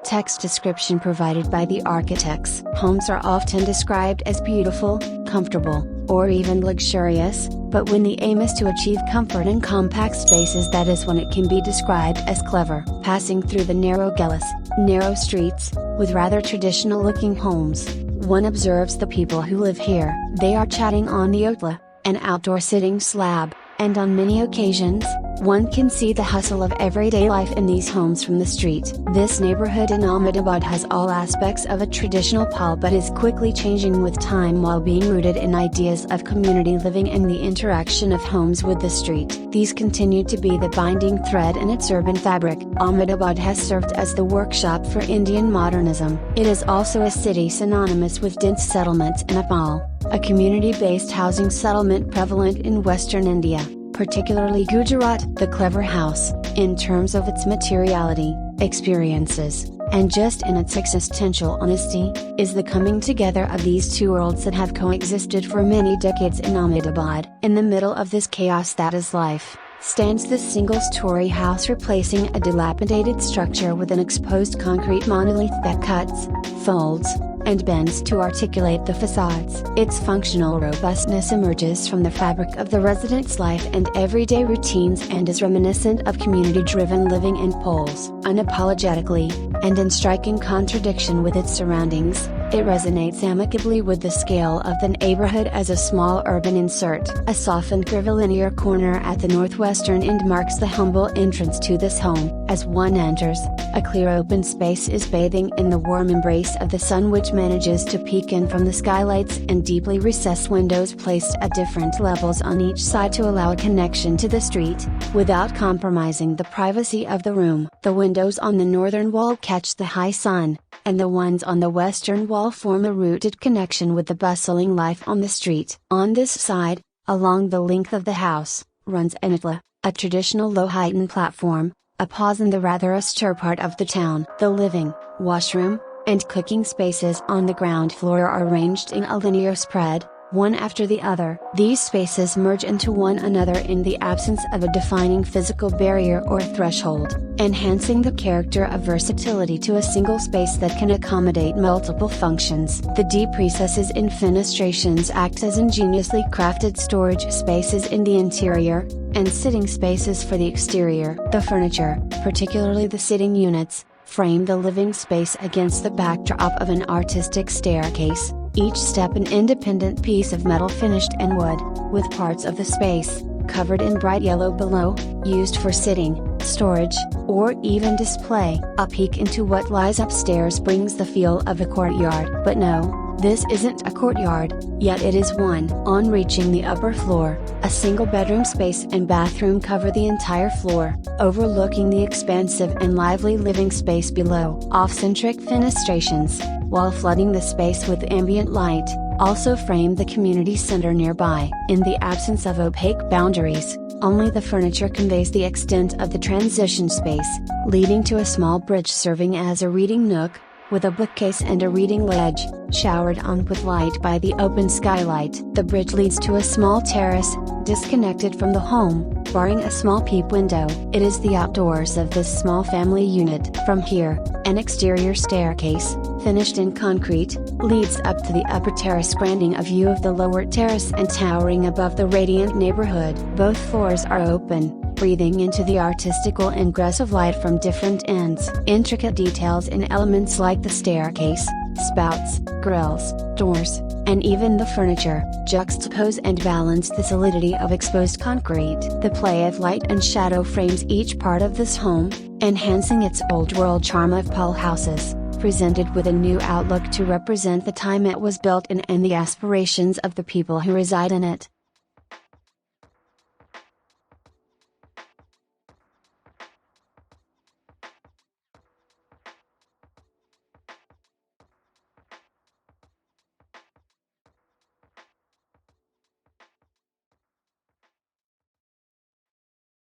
text description provided by the architects. Homes are often described as beautiful, comfortable, or even luxurious, but when the aim is to achieve comfort in compact spaces, that is when it can be described as clever. Passing through the narrow galis, narrow streets, with rather traditional looking homes, one observes the people who live here. They are chatting on the otla, an outdoor sitting slab, and on many occasions, one can see the hustle of everyday life in these homes from the street. This neighborhood in Ahmedabad has all aspects of a traditional Pol but is quickly changing with time while being rooted in ideas of community living and the interaction of homes with the street. These continue to be the binding thread in its urban fabric. Ahmedabad has served as the workshop for Indian modernism. It is also a city synonymous with dense settlements in Nepal, a community-based housing settlement prevalent in western India, particularly Gujarat. The clever house, in terms of its materiality, experiences, and just in its existential honesty, is the coming together of these two worlds that have coexisted for many decades in Ahmedabad. In the middle of this chaos that is life, stands this single-story house replacing a dilapidated structure with an exposed concrete monolith that cuts, folds, and bends to articulate the facades. Its functional robustness emerges from the fabric of the residents' life and everyday routines and is reminiscent of community-driven living in Pols. Unapologetically, and in striking contradiction with its surroundings, it resonates amicably with the scale of the neighborhood as a small urban insert. A softened curvilinear corner at the northwestern end marks the humble entrance to this home. As one enters, a clear open space is bathing in the warm embrace of the sun, which manages to peek in from the skylights and deeply recessed windows placed at different levels on each side to allow a connection to the street, without compromising the privacy of the room. The windows on the northern wall catch the high sun, and the ones on the western wall form a rooted connection with the bustling life on the street. On this side, along the length of the house, runs an otla, a traditional low-heightened platform, a pause in the rather austere part of the town. The living, washroom, and cooking spaces on the ground floor are arranged in a linear spread, one after the other. These spaces merge into one another in the absence of a defining physical barrier or threshold, enhancing the character of versatility to a single space that can accommodate multiple functions. The deep recesses in fenestrations act as ingeniously crafted storage spaces in the interior, and sitting spaces for the exterior. The furniture, particularly the sitting units, frame the living space against the backdrop of an artistic staircase, each step an independent piece of metal finished in wood, with parts of the space, covered in bright yellow below, used for sitting, storage, or even display. A peek into what lies upstairs brings the feel of a courtyard. But no, this isn't a courtyard, yet it is one. On reaching the upper floor, a single bedroom space and bathroom cover the entire floor, overlooking the expansive and lively living space below. Off-centric fenestrations, while flooding the space with ambient light, also frame the community center nearby. In the absence of opaque boundaries, only the furniture conveys the extent of the transition space, leading to a small bridge serving as a reading nook, with a bookcase and a reading ledge, showered on with light by the open skylight. The bridge leads to a small terrace, disconnected from the home, barring a small peep window. It is the outdoors of this small family unit. From here, an exterior staircase, finished in concrete, leads up to the upper terrace, granting a view of the lower terrace and towering above the radiant neighborhood. Both floors are open, breathing into the artistical ingress of light from different ends. Intricate details in elements like the staircase, spouts, grills, doors, and even the furniture, juxtapose and balance the solidity of exposed concrete. The play of light and shadow frames each part of this home, enhancing its old-world charm of Pol houses, presented with a new outlook to represent the time it was built in and the aspirations of the people who reside in it.